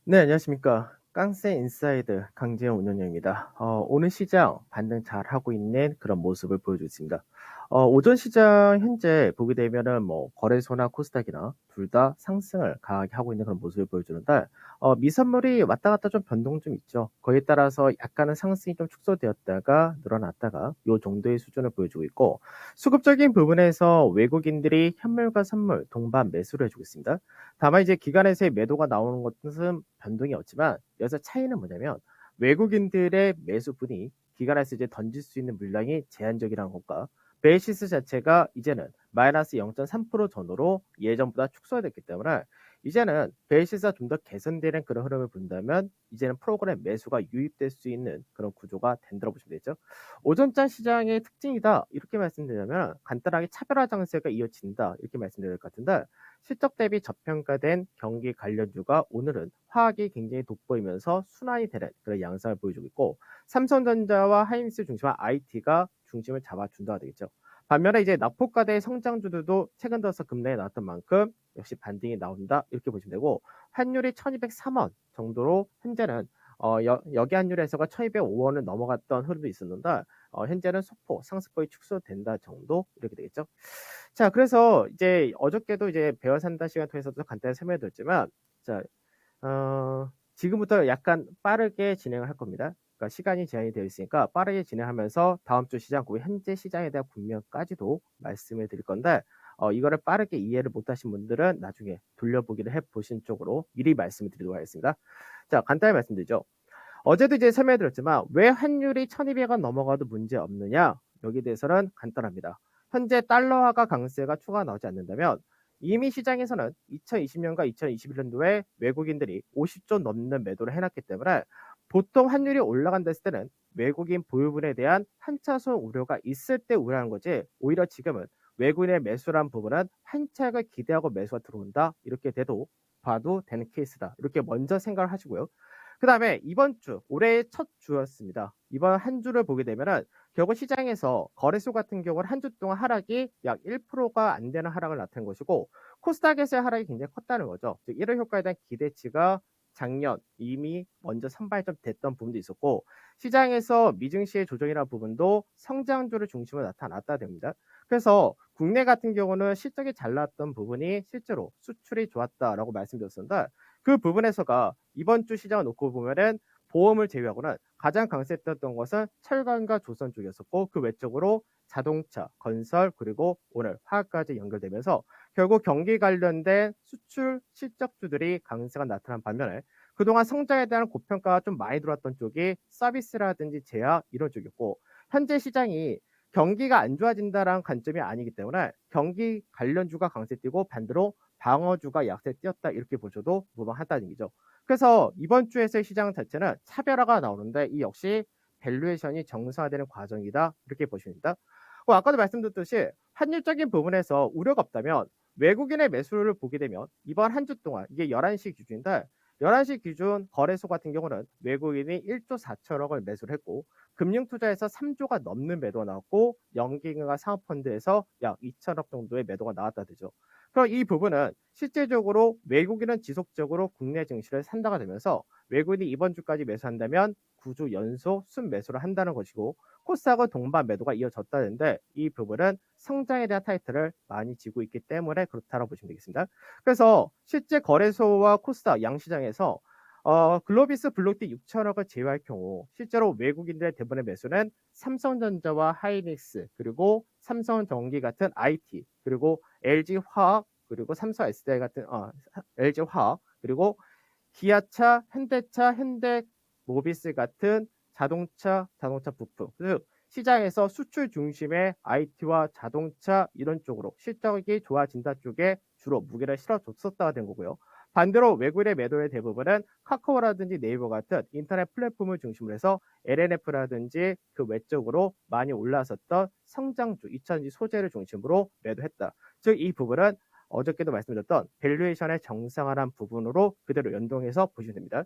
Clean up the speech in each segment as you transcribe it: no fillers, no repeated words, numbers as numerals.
네, 안녕하십니까. 깡세 인사이드 강재영 운영자입니다. 오늘 시장 반등 잘하고 있는 그런 모습을 보여주고 있습니다. 오전 시장 현재 보게 되면은 뭐 거래소나 코스닥이나 둘 다 상승을 강하게 하고 있는 그런 모습을 보여주는데, 미선물이 왔다 갔다 좀 변동 좀 있죠. 거기에 따라서 약간은 상승이 좀 축소되었다가 늘어났다가 요 정도의 수준을 보여주고 있고, 수급적인 부분에서 외국인들이 현물과 선물 동반 매수를 해주고 있습니다. 다만 이제 기관에서의 매도가 나오는 것은 변동이 없지만, 여기서 차이는 뭐냐면 외국인들의 매수분이 기관에서 이제 던질 수 있는 물량이 제한적이라는 것과, 베이시스 자체가 이제는 마이너스 0.3% 전후로 예전보다 축소됐기 때문에, 이제는 베이시스가 좀 더 개선되는 그런 흐름을 본다면 이제는 프로그램 매수가 유입될 수 있는 그런 구조가 된다고 보시면 되죠. 오전장 시장의 특징이다 이렇게 말씀드리면 간단하게 차별화 장세가 이어진다 이렇게 말씀드릴 것 같은데, 실적 대비 저평가된 경기 관련주가 오늘은 화학이 굉장히 돋보이면서 순환이 되는 그런 양상을 보여주고 있고, 삼성전자와 하이닉스 중심한 IT가 중심을 잡아준다가 되겠죠. 반면에 이제 낙폭과대의 성장주들도 최근 들어서 급락에 나왔던 만큼 역시 반등이 나온다 이렇게 보시면 되고, 환율이 1203원 정도로 현재는 여기 환율에서가 1205원을 넘어갔던 흐름도 있었는데, 현재는 소폭 상승폭이 축소된다 정도 이렇게 되겠죠. 자, 그래서 이제 어저께도 이제 배워 산다 시간 통해서도 간단히 설명해 드렸지만, 자, 지금부터 약간 빠르게 진행을 할 겁니다. 그러니까 시간이 제한이 되어 있으니까 빠르게 진행하면서 다음 주 시장, 그리고 현재 시장에 대한 국면까지도 말씀을 드릴 건데, 이거를 빠르게 이해를 못하신 분들은 나중에 돌려보기를 해보신 쪽으로 미리 말씀을 드리도록 하겠습니다. 자, 간단히 말씀드리죠. 어제도 이제 설명해 드렸지만 왜 환율이 1200원 넘어가도 문제 없느냐? 여기에 대해서는 간단합니다. 현재 달러화가 강세가 추가 나오지 않는다면 이미 시장에서는 2020년과 2021년도에 외국인들이 50조 넘는 매도를 해놨기 때문에, 보통 환율이 올라간다 했을 때는 외국인 보유분에 대한 환차손 우려가 있을 때 우려하는 거지, 오히려 지금은 외국인의 매수란 부분은 환차익을 기대하고 매수가 들어온다 이렇게 봐도 되는 케이스다 이렇게 먼저 생각을 하시고요. 그 다음에 이번 주, 올해의 첫 주였습니다. 이번 한 주를 보게 되면은 결국 시장에서 거래소 같은 경우는 한 주 동안 하락이 약 1%가 안 되는 하락을 나타낸 것이고, 코스닥에서의 하락이 굉장히 컸다는 거죠. 즉, 이런 효과에 대한 기대치가 작년 이미 먼저 선발점 됐던 부분도 있었고, 시장에서 미증시의 조정이라는 부분도 성장주를 중심으로 나타났다 됩니다. 그래서 국내 같은 경우는 실적이 잘 나왔던 부분이 실제로 수출이 좋았다라고 말씀드렸었는데, 그 부분에서가 이번 주 시장을 놓고 보면은 보험을 제외하고는 가장 강세였던 것은 철강과 조선 쪽이었었고, 그 외적으로 자동차, 건설, 그리고 오늘 화학까지 연결되면서 결국 경기 관련된 수출 실적주들이 강세가 나타난 반면에, 그동안 성장에 대한 고평가가 좀 많이 들어왔던 쪽이 서비스라든지 제약 이런 쪽이었고, 현재 시장이 경기가 안 좋아진다라는 관점이 아니기 때문에 경기 관련주가 강세 뛰고 반대로 방어주가 약세 뛰었다 이렇게 보셔도 무방하다는 얘기죠. 그래서 이번 주에서의 시장 자체는 차별화가 나오는데, 이 역시 밸류에이션이 정상화되는 과정이다 이렇게 보시면 됩니다. 아까도 말씀드렸듯이 환율적인 부분에서 우려가 없다면 외국인의 매수를 보게 되면 이번 한 주 동안, 이게 11시 기준인데 11시 기준 거래소 같은 경우는 외국인이 1조 4천억을 매수를 했고, 금융투자에서 3조가 넘는 매도가 나왔고, 연기금과 사모펀드에서 약 2천억 정도의 매도가 나왔다 되죠. 그럼 이 부분은 실제적으로 외국인은 지속적으로 국내 증시를 산다가 되면서 외국인이 이번 주까지 매수한다면 9주 연속 순매수를 한다는 것이고, 코스닥은 동반 매도가 이어졌다는데, 이 부분은 성장에 대한 타이틀을 많이 지고 있기 때문에 그렇다고 보시면 되겠습니다. 그래서 실제 거래소와 코스닥 양시장에서 글로비스 블록디 6천억을 제외할 경우 실제로 외국인들의 대부분의 매수는 삼성전자와 하이닉스, 그리고 삼성전기 같은 IT, 그리고 LG화학, 그리고 삼성 SDI 같은 LG화학, 그리고 기아차, 현대차, 현대모비스 같은 자동차 부품, 즉 시장에서 수출 중심의 IT와 자동차 이런 쪽으로 실적이 좋아진다 쪽에 주로 무게를 실어줬었다가 된 거고요. 반대로 외국인의 매도의 대부분은 카카오라든지 네이버 같은 인터넷 플랫폼을 중심으로 해서 LNF라든지 그 외적으로 많이 올라섰던 성장주, 2000지 소재를 중심으로 매도했다. 즉 이 부분은 어저께도 말씀드렸던 밸류에이션의 정상화란 부분으로 그대로 연동해서 보시면 됩니다.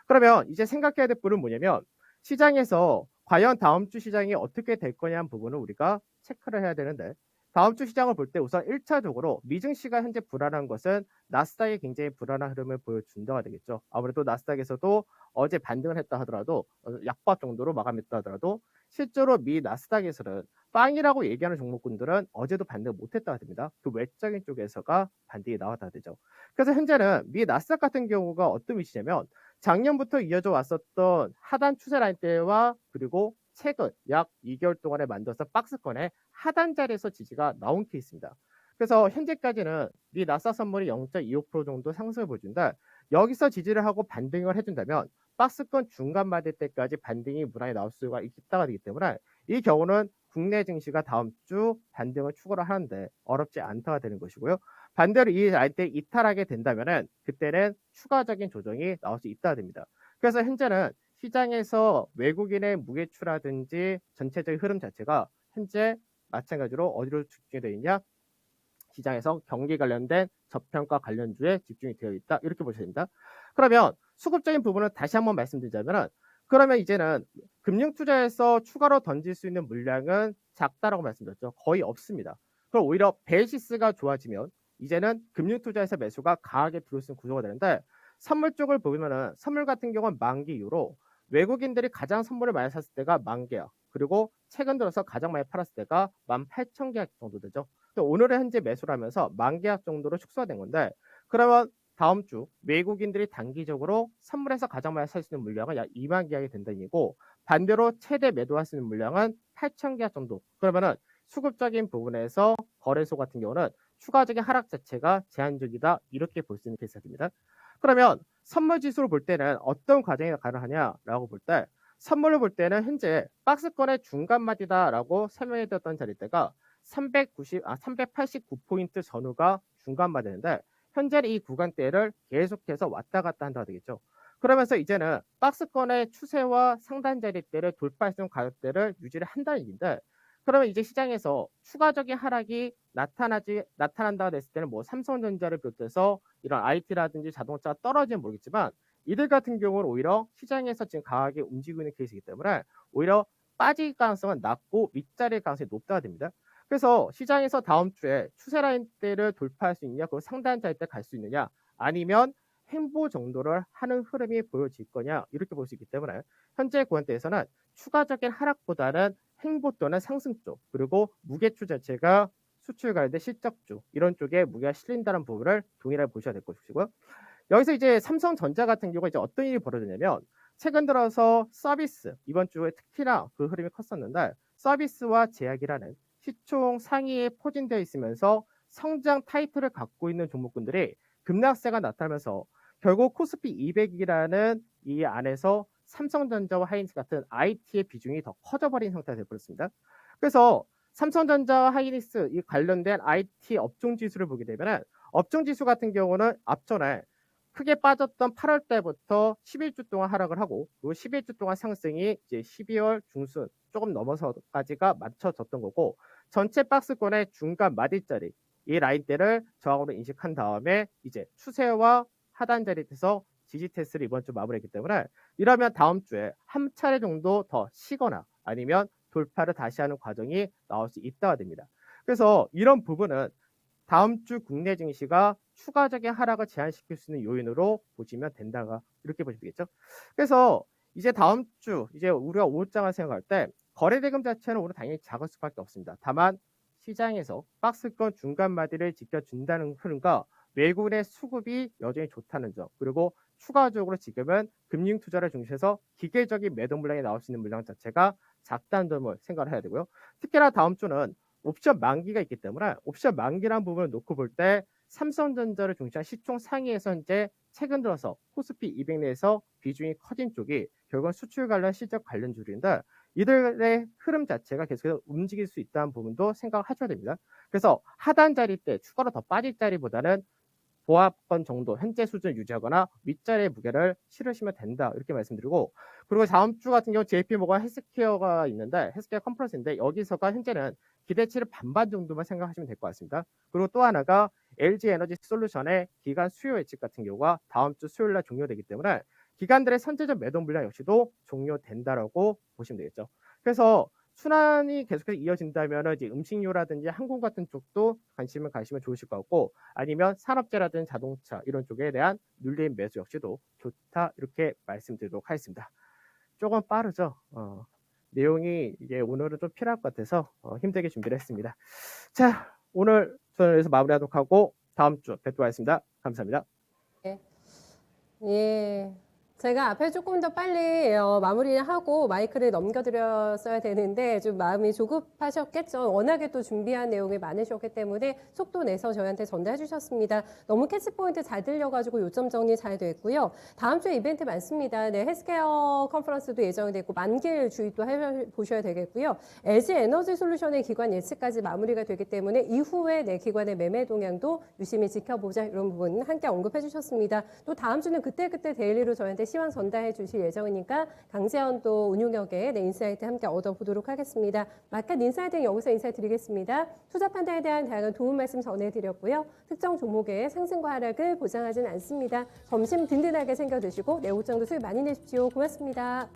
그러면 이제 생각해야 될 부분은 뭐냐면, 시장에서 과연 다음 주 시장이 어떻게 될 거냐는 부분을 우리가 체크를 해야 되는데, 다음 주 시장을 볼 때 우선 1차적으로 미증시가 현재 불안한 것은 나스닥이 굉장히 불안한 흐름을 보여준다가 되겠죠. 아무래도 나스닥에서도 어제 반등을 했다 하더라도 약밥 정도로 마감했다 하더라도 실제로 미 나스닥에서는 빵이라고 얘기하는 종목군들은 어제도 반등 못했다가 됩니다. 그 외적인 쪽에서가 반등이 나왔다 되죠. 그래서 현재는 미 나스닥 같은 경우가 어떤 위치냐면 작년부터 이어져 왔었던 하단 추세 라인대와 그리고 최근 약 2개월 동안에 만들어서 박스권의 하단 자리에서 지지가 나온 케이스입니다. 그래서 현재까지는 미 나스닥 선물이 0.25% 정도 상승을 보여준다. 여기서 지지를 하고 반등을 해준다면 박스권 중간 맞을 때까지 반등이 무난히 나올 수가 있다가 되기 때문에 이 경우는 국내 증시가 다음 주 반등을 추구를 하는데 어렵지 않다가 되는 것이고요. 반대로 이 라인대 이탈하게 된다면은 그때는 추가적인 조정이 나올 수 있다가 됩니다. 그래서 현재는 시장에서 외국인의 무게추라든지 전체적인 흐름 자체가 현재 마찬가지로 어디로 집중이 되어 있냐? 시장에서 경기 관련된 저평가 관련주에 집중이 되어 있다. 이렇게 보셔야 됩니다. 그러면 수급적인 부분은 다시 한번 말씀드리자면 그러면 이제는 금융투자에서 추가로 던질 수 있는 물량은 작다라고 말씀드렸죠. 거의 없습니다. 그럼 오히려 베이시스가 좋아지면 이제는 금융투자에서 매수가 강하게 들어올 수 있는 구조가 되는데 선물 쪽을 보면은 선물 같은 경우는 만기 이후로 외국인들이 가장 선물을 많이 샀을 때가 만 개야. 그리고 최근 들어서 가장 많이 팔았을 때가 18,000계약 정도 되죠. 오늘의 현재 매수를 하면서 만 계약 정도로 축소된 건데 그러면 다음 주 외국인들이 단기적으로 선물에서 가장 많이 살 수 있는 물량은 약 2만 계약이 된다는 얘기고 반대로 최대 매도할 수 있는 물량은 8천 계약 정도. 그러면은 수급적인 부분에서 거래소 같은 경우는 추가적인 하락 자체가 제한적이다 이렇게 볼 수 있는 케이스입니다. 그러면 선물 지수를 볼 때는 어떤 과정이 가능하냐라고 볼 때 선물을 볼 때는 현재 박스권의 중간 마디다라고 설명해 드렸던 자리대가 389포인트 전후가 중간 마디인데 현재는 이 구간대를 계속해서 왔다 갔다 한다가 되겠죠. 그러면서 이제는 박스권의 추세와 상단 자리대를 돌파할 수 있는 가격대를 유지를 한다는 얘기인데 그러면 이제 시장에서 추가적인 하락이 나타난다고 했을 때는 뭐 삼성전자를 비롯해서 이런 IT라든지 자동차가 떨어지면 모르겠지만 이들 같은 경우는 오히려 시장에서 지금 강하게 움직이고 있는 케이스이기 때문에 오히려 빠질 가능성은 낮고 윗자리일 가능성이 높다가 됩니다. 그래서 시장에서 다음 주에 추세 라인대를 돌파할 수 있냐, 그리고 상단 자리대 갈 수 있느냐, 아니면 횡보 정도를 하는 흐름이 보여질 거냐 이렇게 볼 수 있기 때문에 현재 구간대에서는 추가적인 하락보다는 횡보 또는 상승 쪽 그리고 무게추 자체가 수출 관련된 실적주 이런 쪽에 무게가 실린다는 부분을 동일하게 보셔야 될 것이고요. 여기서 이제 삼성전자 같은 경우가 이제 어떤 일이 벌어졌냐면 최근 들어서 서비스 이번 주에 특히나 그 흐름이 컸었는데 서비스와 제약이라는 시총 상위에 포진되어 있으면서 성장 타이틀을 갖고 있는 종목군들이 급락세가 나타나면서 결국 코스피 200이라는 이 안에서 삼성전자와 하이닉스 같은 IT의 비중이 더 커져버린 상태가 되어버렸습니다. 그래서 삼성전자와 하이닉스 이 관련된 IT 업종 지수를 보게 되면 업종 지수 같은 경우는 앞전에 크게 빠졌던 8월 때부터 11주 동안 하락을 하고 그 11주 동안 상승이 이제 12월 중순 조금 넘어서까지가 맞춰졌던 거고 전체 박스권의 중간 마디자리 이 라인대를 저항으로 인식한 다음에 이제 추세와 하단 자리에서 지지 테스트를 이번 주 마무리했기 때문에 이러면 다음 주에 한 차례 정도 더 쉬거나 아니면 돌파를 다시 하는 과정이 나올 수 있다가 됩니다. 그래서 이런 부분은 다음 주 국내 증시가 추가적인 하락을 제한시킬 수 있는 요인으로 보시면 된다가 이렇게 보시면 되겠죠. 그래서 이제 다음 주 이제 우리가 5장을 생각할 때 거래대금 자체는 오늘 당연히 작을 수밖에 없습니다. 다만 시장에서 박스권 중간 마디를 지켜준다는 흐름과 외국인의 수급이 여전히 좋다는 점 그리고 추가적으로 지금은 금융 투자를 중시해서 기계적인 매도 물량이 나올 수 있는 물량 자체가 작다는 점을 생각을 해야 되고요. 특히나 다음 주는 옵션 만기가 있기 때문에 옵션 만기라는 부분을 놓고 볼 때 삼성전자를 중시한 시총 상위에서 현재 최근 들어서 코스피 200 내에서 비중이 커진 쪽이 결국은 수출 관련 실적 관련주인데 이들의 흐름 자체가 계속해서 움직일 수 있다는 부분도 생각하셔야 됩니다. 그래서 하단 자리 때 추가로 더 빠질 자리보다는 보합권 정도 현재 수준 유지하거나 윗자리의 무게를 실으시면 된다 이렇게 말씀드리고 그리고 다음 주 같은 경우 JP모건 헬스케어가 있는데 헬스케어 컨퍼런스인데 여기서가 현재는 기대치를 반반 정도만 생각하시면 될 것 같습니다. 그리고 또 하나가 LG에너지 솔루션의 기간 수요 예측 같은 경우가 다음 주 수요일 날 종료되기 때문에 기관들의 선제적 매도 물량 역시도 종료된다라고 보시면 되겠죠. 그래서 순환이 계속해서 이어진다면은 이제 음식료라든지 항공 같은 쪽도 관심을 가시면 좋으실 것 같고, 아니면 산업재라든지 자동차 이런 쪽에 대한 눌림 매수 역시도 좋다, 이렇게 말씀드리도록 하겠습니다. 조금 빠르죠? 내용이 이게 오늘은 좀 필요할 것 같아서 힘들게 준비를 했습니다. 자, 오늘 저는 여기서 마무리하도록 하고 다음 주 뵙도록 하겠습니다. 감사합니다. 네. 예. 제가 앞에 조금 더 빨리 마무리를 하고 마이크를 넘겨드렸어야 되는데 좀 마음이 조급하셨겠죠. 워낙에 또 준비한 내용이 많으셨기 때문에 속도 내서 저희한테 전달해 주셨습니다. 너무 캐치포인트 잘 들려가지고 요점 정리 잘 됐고요. 다음 주에 이벤트 많습니다. 네, 헬스케어 컨퍼런스도 예정이 됐고 만길 주의도 해보셔야 되겠고요. LG 에너지 솔루션의 기관 예측까지 마무리가 되기 때문에 이후에 내 기관의 매매 동향도 유심히 지켜보자, 이런 부분 함께 언급해 주셨습니다. 또 다음 주는 그때그때 데일리로 저희한테 시황 전달해 주실 예정이니까 강재현 또 운용역의 인사이트 함께 얻어보도록 하겠습니다. 마켓 인사이트는 여기서 인사드리겠습니다. 투자 판단에 대한 다양한 도움 말씀 전해드렸고요. 특정 종목의 상승과 하락을 보장하진 않습니다. 점심 든든하게 챙겨 드시고 내후장도 수익 많이 내십시오. 고맙습니다.